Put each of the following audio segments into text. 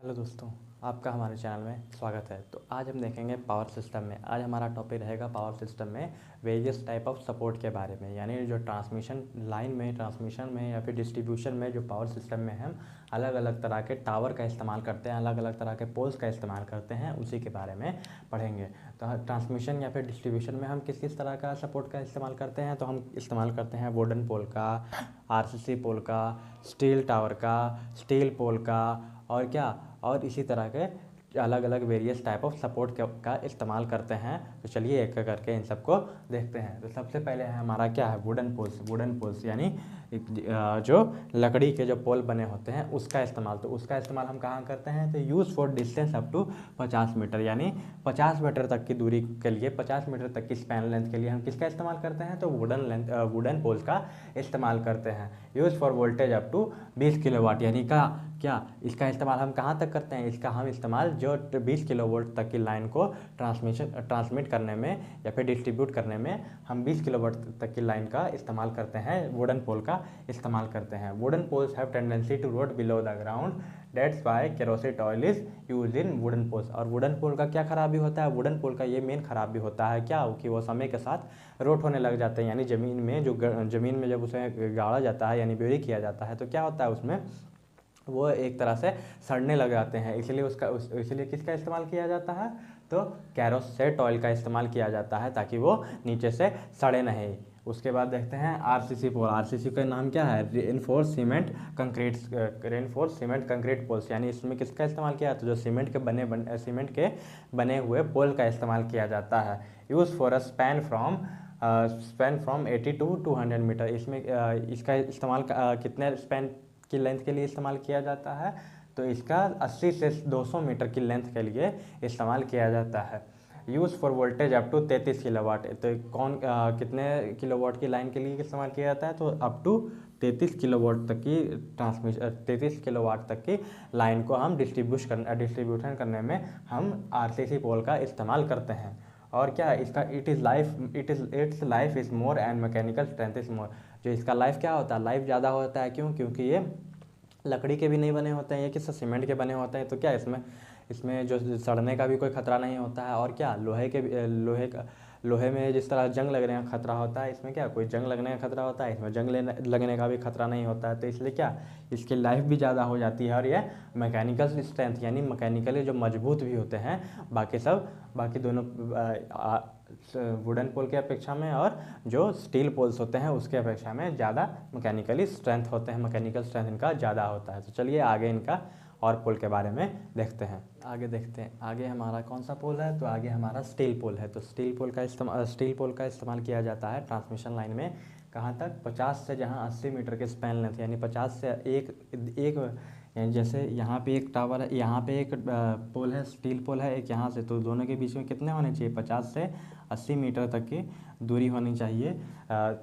Hello दोस्तों, आपका हमारे चैनल में स्वागत है। तो आज हम देखेंगे पावर सिस्टम में। आज हमारा टॉपिक रहेगा पावर सिस्टम में वेरियस टाइप ऑफ सपोर्ट के बारे में, यानी जो ट्रांसमिशन लाइन में, ट्रांसमिशन में या फिर डिस्ट्रीब्यूशन में जो पावर सिस्टम में हम अलग अलग तरह के टावर का इस्तेमाल करते हैं, अलग अलग तरह के पोल्स का इस्तेमाल करते हैं, उसी के बारे में पढ़ेंगे। तो ट्रांसमिशन या फिर डिस्ट्रीब्यूशन में हम किस किस तरह का सपोर्ट का इस्तेमाल करते हैं, तो हम इस्तेमाल करते हैं वुडन पोल का, आरसीसी पोल का, स्टील टावर का, स्टील पोल का, और क्या, और इसी तरह के अलग अलग वेरियस टाइप ऑफ सपोर्ट का इस्तेमाल करते हैं। तो चलिए एक एक करके इन सबको देखते हैं। तो सबसे पहले है हमारा क्या है, वुडन पोल्स। वुडन पोल्स यानी जो लकड़ी के जो पोल बने होते हैं उसका इस्तेमाल। तो उसका इस्तेमाल हम कहाँ करते हैं, तो use for distance up to 50 metre, यानी 50 मीटर तक की दूरी के लिए, 50 मीटर तक की स्पैन लेंथ के लिए हम किसका इस्तेमाल करते हैं, तो वुडन पोल्स का इस्तेमाल करते हैं। Use for voltage up to 20 kilowatt, यानी क्या इसका इस्तेमाल हम कहाँ तक करते हैं, इसका हम इस्तेमाल जो 20 किलोवाट तक की लाइन को ट्रांसमिट करने में या फिर डिस्ट्रीब्यूट करने में हम 20 किलोवाट तक की लाइन का इस्तेमाल करते हैं, वुडन पोल का इस्तेमाल करते हैं। Wooden poles have tendency to rot below the ground, that's why kerosene oil is use in wooden poles. और वुडन पोल का क्या खराबी होता है, वुडन पोल का ये मेन खराबी होता है क्या, कि वो समय के साथ रोट होने लग जाते हैं, यानी ज़मीन में जब उसे गाड़ा जाता है यानी बेरी किया जाता है तो क्या होता है, उसमें वो एक तरह से सड़ने लग जाते हैं। इसलिए किसका इस्तेमाल किया जाता है, तो कैरोसेट ऑयल का इस्तेमाल किया जाता है ताकि वो नीचे से सड़े नहीं। उसके बाद देखते हैं आरसीसी पोल। आरसीसी का नाम क्या है, रेनफोर्स सीमेंट कंक्रीट पोल्स, यानी इसमें किसका इस्तेमाल किया जाता है, जो सीमेंट के बने हुए पोल का इस्तेमाल किया जाता है। Use for a span from 80 to 200 metre. इसका इस्तेमाल कितने स्पैन की लेंथ के लिए इस्तेमाल किया जाता है, तो इसका 80 से 200 मीटर की लेंथ के लिए इस्तेमाल किया जाता है। Use for voltage up to 33 kilowatt. तो कितने किलोवाट की लाइन के लिए इस्तेमाल किया जाता है, तो अप टू 33 किलोवाट तक की 33 किलोवाट तक की लाइन को हम डिस्ट्रीब्यूशन करने में हम आरसीसी पोल का इस्तेमाल करते हैं। और क्या इसका it's life is more and mechanical strength is more. जो इसका लाइफ क्या होता है, लाइफ ज़्यादा होता है, क्योंकि ये लकड़ी के भी नहीं बने होते हैं, ये किससे, सीमेंट के बने होते हैं। तो क्या इसमें जो सड़ने का भी कोई खतरा नहीं होता है। और क्या लोहे में जिस तरह जंग लगने का खतरा होता है, इसमें क्या कोई जंग लगने का खतरा होता है, इसमें जंग लगने का भी खतरा नहीं होता है। तो इसलिए क्या इसकी लाइफ भी ज़्यादा हो जाती है। और ये मैकेनिकल स्ट्रेंथ यानी मैकेनिकली जो मजबूत भी होते हैं बाकी दोनों वुडन पोल के अपेक्षा में, और जो स्टील पोल्स होते हैं उसके अपेक्षा में ज़्यादा मैकेनिकल स्ट्रेंथ इनका ज़्यादा होता है। तो चलिए आगे इनका और पोल के बारे में देखते हैं। आगे हमारा कौन सा पोल है, तो आगे हमारा स्टील पोल है। तो स्टील पोल का इस्तेमाल किया जाता है ट्रांसमिशन लाइन में, कहाँ तक, 50 से जहाँ 80 मीटर के स्पैन लेंथ, यानी 50 से एक यानी जैसे यहाँ पे एक टावर है, यहाँ पे एक पोल है, स्टील पोल है एक यहाँ से, तो दोनों के बीच में कितने होने चाहिए, 50 से 80 मीटर तक की दूरी होनी चाहिए।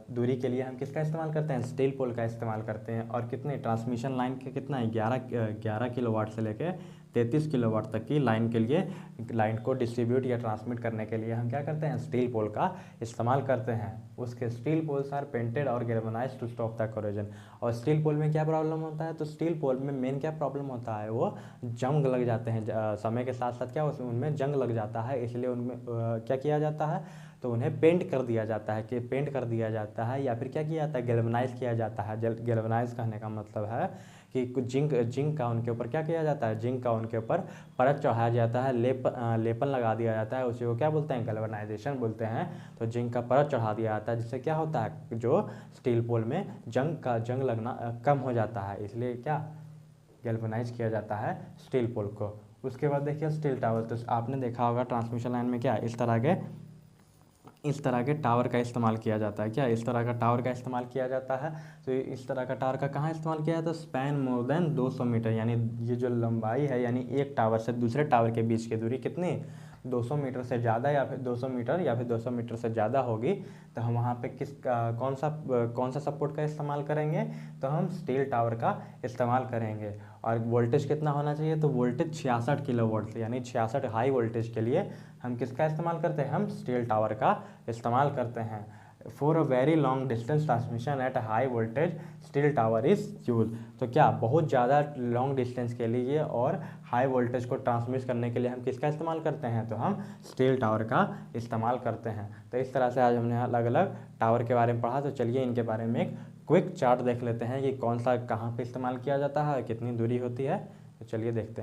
दूरी के लिए हम किसका इस्तेमाल करते हैं, स्टील पोल का इस्तेमाल करते हैं। और कितने ट्रांसमिशन लाइन के कितना है, 11 किलोवाट से लेके 33 किलोवाट तक की लाइन के लिए, लाइन को डिस्ट्रीब्यूट या ट्रांसमिट करने के लिए हम क्या करते हैं, स्टील पोल का इस्तेमाल करते हैं। उसके स्टील पोल्स आर पेंटेड और galvanised to stop the corrosion. और स्टील पोल में क्या प्रॉब्लम होता है, तो स्टील पोल में मेन क्या प्रॉब्लम होता है, वो जंग लग जाते हैं, समय के साथ साथ क्या उनमें जंग लग जाता है, इसलिए उनमें क्या किया जाता है, तो उन्हें पेंट कर दिया जाता है या फिर क्या किया जाता है, गैल्वेनाइज किया जाता है। गैल्वेनाइज कहने का मतलब है कि कुछ जिंक का उनके ऊपर क्या किया जाता है, जिंक का उनके ऊपर परत चढ़ाया जाता है, लेपन लगा दिया जाता है, उसी को क्या बोलते हैं, गैल्वेनाइजेशन बोलते हैं। तो जिंक का परत चढ़ा दिया जाता है, जिससे क्या होता है, जो स्टील पोल में जंग लगना कम हो जाता है, इसलिए क्या गैल्वेनाइज किया जाता है स्टील पोल को। उसके बाद देखिए स्टील टावर। तो आपने देखा होगा ट्रांसमिशन लाइन में क्या इस तरह के टावर का इस्तेमाल किया जाता है, क्या इस तरह का टावर का इस्तेमाल किया जाता है। तो इस तरह का टावर का कहाँ इस्तेमाल किया जाता है, स्पैन मोर देन 200 मीटर, यानी ये जो लंबाई है, यानी एक टावर से दूसरे टावर के बीच की दूरी कितनी, 200 मीटर से ज़्यादा या फिर 200 मीटर से ज़्यादा होगी, तो हम वहाँ पे कौन सा सपोर्ट का इस्तेमाल करेंगे, तो हम स्टील टावर का इस्तेमाल करेंगे। और वोल्टेज कितना होना चाहिए, तो वोल्टेज 66 किलोवाट से, यानी 66 हाई वोल्टेज के लिए हम किसका इस्तेमाल करते हैं, हम स्टील टावर का इस्तेमाल करते हैं। For a very long distance transmission at high voltage steel tower is use. तो क्या बहुत ज़्यादा लॉन्ग डिस्टेंस के लिए और हाई वोल्टेज को ट्रांसमिट करने के लिए हम किसका इस्तेमाल करते हैं, तो हम स्टील टावर का इस्तेमाल करते हैं। तो इस तरह से आज हमने अलग अलग टावर के बारे में पढ़ा। तो चलिए इनके बारे में एक क्विक चार्ट देख लेते हैं कि कौन सा कहाँ पे इस्तेमाल किया जाता है, कितनी दूरी होती है। तो चलिए देखते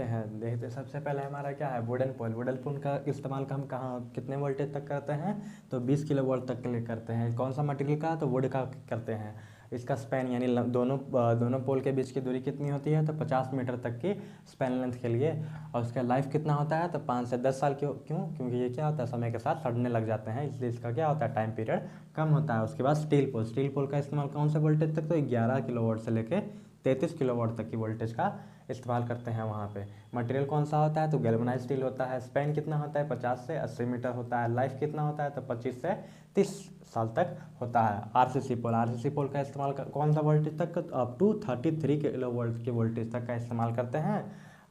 हैं। सबसे पहले हमारा क्या है, वुडन पोल। वुडन पोल का इस्तेमाल हम कहाँ कितने वोल्टेज तक करते हैं, तो 20 किलो वोल्ट तक के लिए करते हैं। कौन सा मटेरियल का, तो वुड का करते हैं। इसका स्पैन यानी दोनों पोल के बीच की दूरी कितनी होती है, तो 50 मीटर तक की स्पैन लेंथ के लिए। और उसका लाइफ कितना होता है, तो 5 से 10 साल। क्यों, क्योंकि ये क्या होता है, समय के साथ सड़ने लग जाते हैं, इसलिए इसका क्या होता है, टाइम पीरियड कम होता है। उसके बाद स्टील पोल का इस्तेमाल कौन से वोल्टेज तक, तो 11 किलो वोल्ट से लेके 33 किलो वोल्ट तक की वोल्टेज का इस्तेमाल करते हैं वहाँ पे। मटेरियल कौन सा होता है, तो गैल्वेनाइज्ड स्टील होता है। स्पैन कितना होता है, 50 से 80 मीटर होता है। लाइफ कितना होता है, तो 25 से 30 साल तक होता है। आरसीसी पोल का इस्तेमाल कौन सा वोल्टेज तक, अप टू 33 किलो वोल्ट की वोल्टेज तक का इस्तेमाल करते हैं।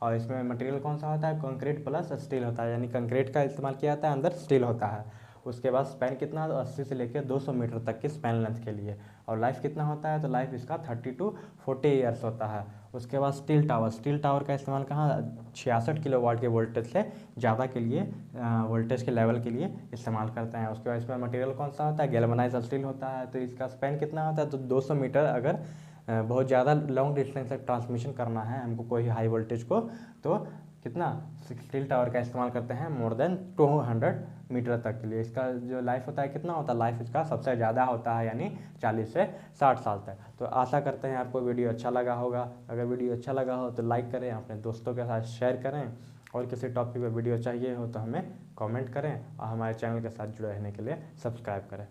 और इसमें मटेरियल कौन सा होता है, कंक्रीट प्लस स्टील होता है, यानी कंक्रीट का इस्तेमाल किया जाता है, अंदर स्टील होता है। उसके बाद स्पैन कितना, तो 80 से लेकर 200 मीटर तक की स्पैन लेंथ के लिए। और लाइफ कितना होता है, तो लाइफ इसका 30 to 40 ईयर्स होता है। उसके बाद स्टील टावर का इस्तेमाल कहाँ, 66 किलो वाट के वोल्टेज से ज़्यादा के लिए वोल्टेज के लेवल के लिए इस्तेमाल करते हैं। उसके बाद इसमें मटेरियल कौन सा होता है, गैल्वेनाइज्ड स्टील होता है। तो इसका स्पैन कितना होता है, तो 200 मीटर। अगर बहुत ज़्यादा लॉन्ग डिस्टेंस तक ट्रांसमिशन करना है हमको कोई हाई वोल्टेज को, तो कितना स्टील टावर का इस्तेमाल करते हैं, मोर देन 200 मीटर तक के लिए। इसका जो लाइफ होता है कितना होता है, लाइफ इसका सबसे ज़्यादा होता है, यानी 40 से 60 साल तक। तो आशा करते हैं आपको वीडियो अच्छा लगा होगा। अगर वीडियो अच्छा लगा हो तो लाइक करें, अपने दोस्तों के साथ शेयर करें, और किसी टॉपिक पर वीडियो चाहिए हो तो हमें कमेंट करें, और हमारे चैनल के साथ जुड़े रहने के लिए सब्सक्राइब करें।